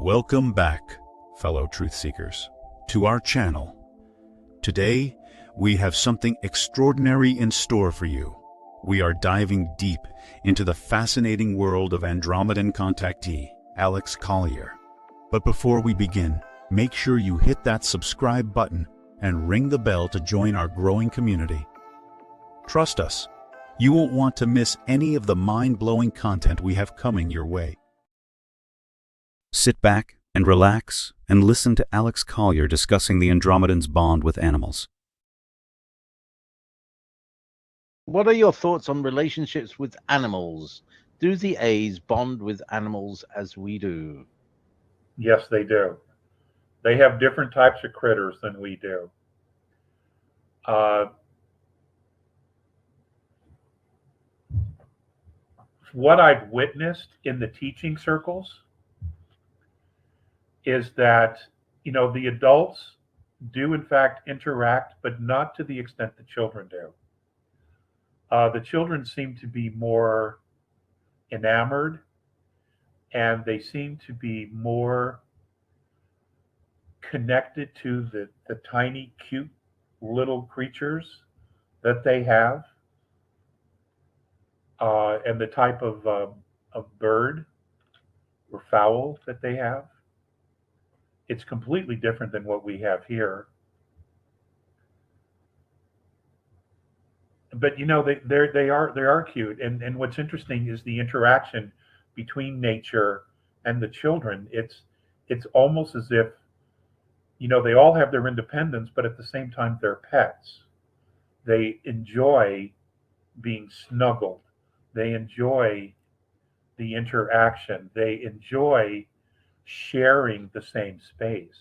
Welcome back, fellow truth seekers, to our channel. Today, we have something extraordinary in store for you. We are diving deep into the fascinating world of Andromedan contactee, Alex Collier. But before we begin, make sure you hit that subscribe button and ring the bell to join our growing community. Trust us, you won't want to miss any of the mind-blowing content we have coming your way. Sit back and relax and listen to Alex Collier discussing the Andromedans' bond with animals. What are your thoughts on relationships with animals? Do the A's bond with animals as we do? Yes, they do. They have different types of critters than we do. What I've witnessed in the teaching circles is that, the adults do in fact interact, but not to the extent the children do. The children seem to be more enamored, and they seem to be more connected to the tiny, cute little creatures that they have, and the type of bird or fowl that they have. It's completely different than what we have here. But they are cute, and what's interesting is the interaction between nature and the children. It's almost as if they all have their independence, but at the same time they're pets. They enjoy being snuggled. They enjoy the interaction. They enjoy sharing the same space.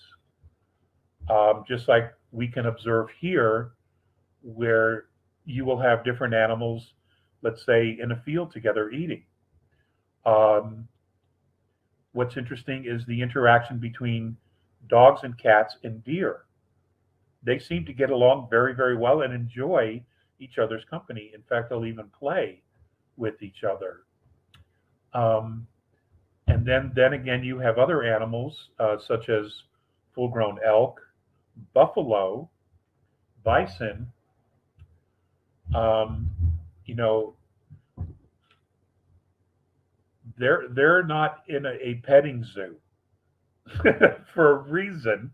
Just like we can observe here, where you will have different animals, let's say, in a field together eating. What's interesting is the interaction between dogs and cats and deer. They seem to get along very, very well and enjoy each other's company. In fact, they'll even play with each other. And then again, you have other animals such as full-grown elk, buffalo, bison. They're not in a petting zoo for a reason,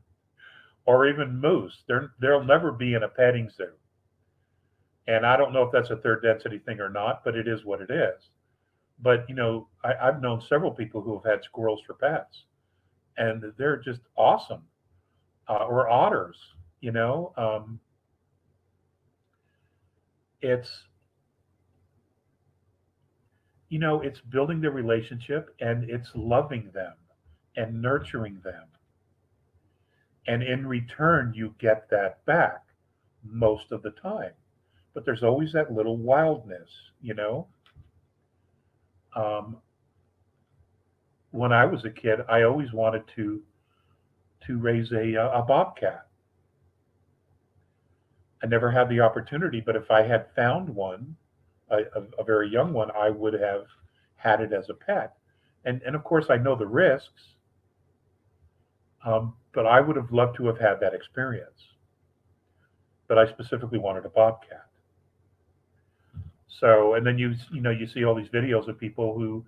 or even moose. They'll never be in a petting zoo. And I don't know if that's a third density thing or not, but it is what it is. But I've known several people who have had squirrels for pets, and they're just awesome. Or otters. It's it's building the relationship, and it's loving them and nurturing them. And in return, you get that back most of the time. But there's always that little wildness. When I was a kid, I always wanted to raise a bobcat. I never had the opportunity, but if I had found one, a very young one, I would have had it as a pet. And of course, I know the risks, but I would have loved to have had that experience. But I specifically wanted a bobcat. So, and then you see all these videos of people who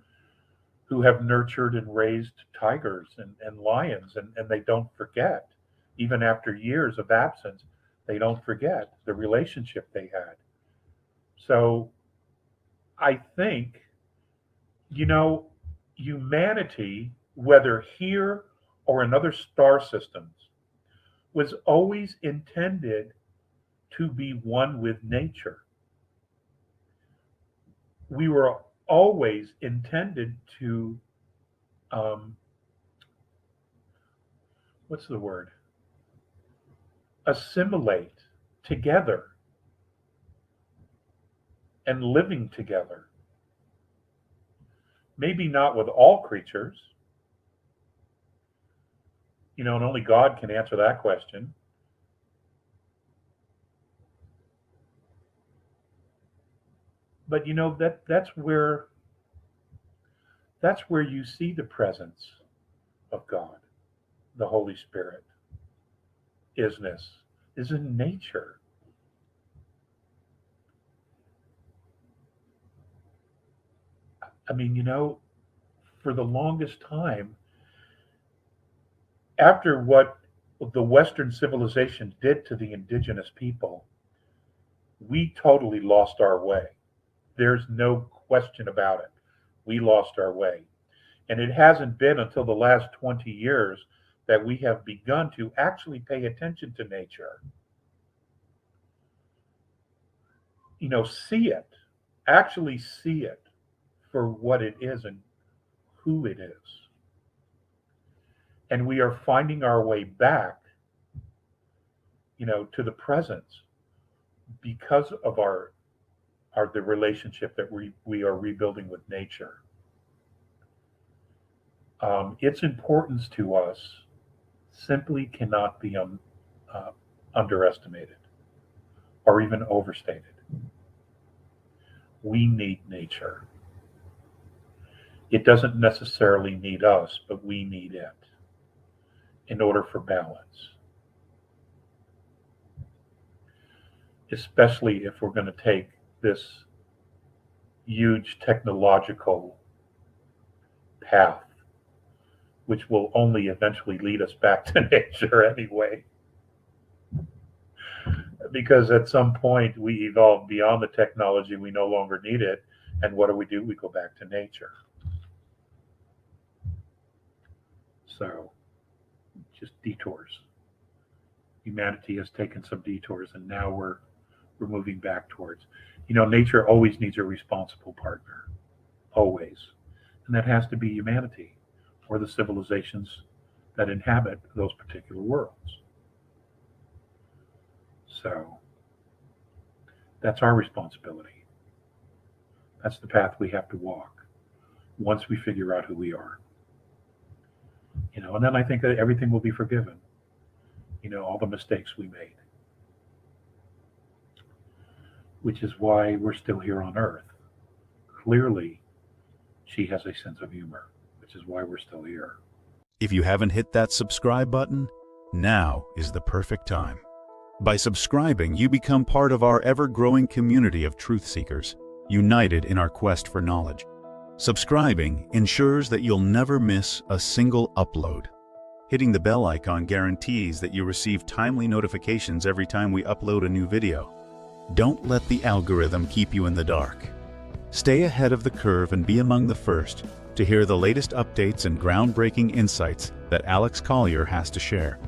have nurtured and raised tigers and lions, and they don't forget, even after years of absence, they don't forget the relationship they had. So I think, humanity, whether here or in other star systems, was always intended to be one with nature. We were always intended to, what's the word? Assimilate together and living together. Maybe not with all creatures, and only God can answer that question. But that's where you see the presence of God, the Holy Spirit, isness, is in nature. I mean, for the longest time, after what the Western civilization did to the indigenous people, we totally lost our way. There's no question about it. We lost our way. And it hasn't been until the last 20 years that we have begun to actually pay attention to nature. See it, actually see it for what it is and who it is. And we are finding our way back, to the present because of the relationship that we are rebuilding with nature. Its importance to us simply cannot be underestimated or even overstated. We need nature. It doesn't necessarily need us, but we need it in order for balance. Especially if we're going to take this huge technological path, which will only eventually lead us back to nature anyway. Because at some point we evolve beyond the technology, we no longer need it, and what do? We go back to nature. So, just detours. Humanity has taken some detours, and now we're moving back towards, nature always needs a responsible partner, always, and that has to be humanity or the civilizations that inhabit those particular worlds. So that's our responsibility. That's the path we have to walk once we figure out who we are. And then I think that everything will be forgiven. All the mistakes we made. Which is why we're still here on Earth. Clearly, she has a sense of humor, which is why we're still here. If you haven't hit that subscribe button, now is the perfect time. By subscribing, you become part of our ever-growing community of truth seekers, united in our quest for knowledge. Subscribing ensures that you'll never miss a single upload. Hitting the bell icon guarantees that you receive timely notifications every time we upload a new video. Don't let the algorithm keep you in the dark. Stay ahead of the curve and be among the first to hear the latest updates and groundbreaking insights that Alex Collier has to share.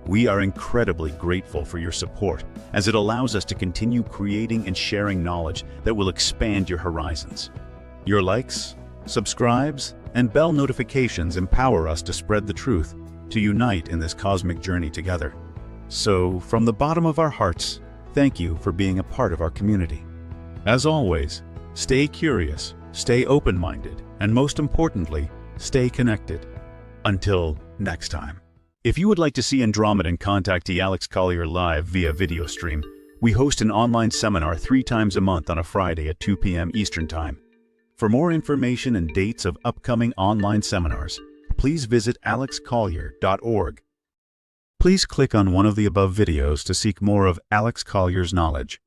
We are incredibly grateful for your support, as it allows us to continue creating and sharing knowledge that will expand your horizons. Your likes, subscribes, and bell notifications empower us to spread the truth, to unite in this cosmic journey together. So, from the bottom of our hearts, thank you for being a part of our community. As always, stay curious, stay open-minded, and most importantly, stay connected. Until next time. If you would like to see Andromedan contactee Alex Collier live via video stream, we host an online seminar 3 times a month on a Friday at 2 p.m. Eastern Time. For more information and dates of upcoming online seminars, please visit alexcollier.org. Please click on one of the above videos to seek more of Alex Collier's knowledge.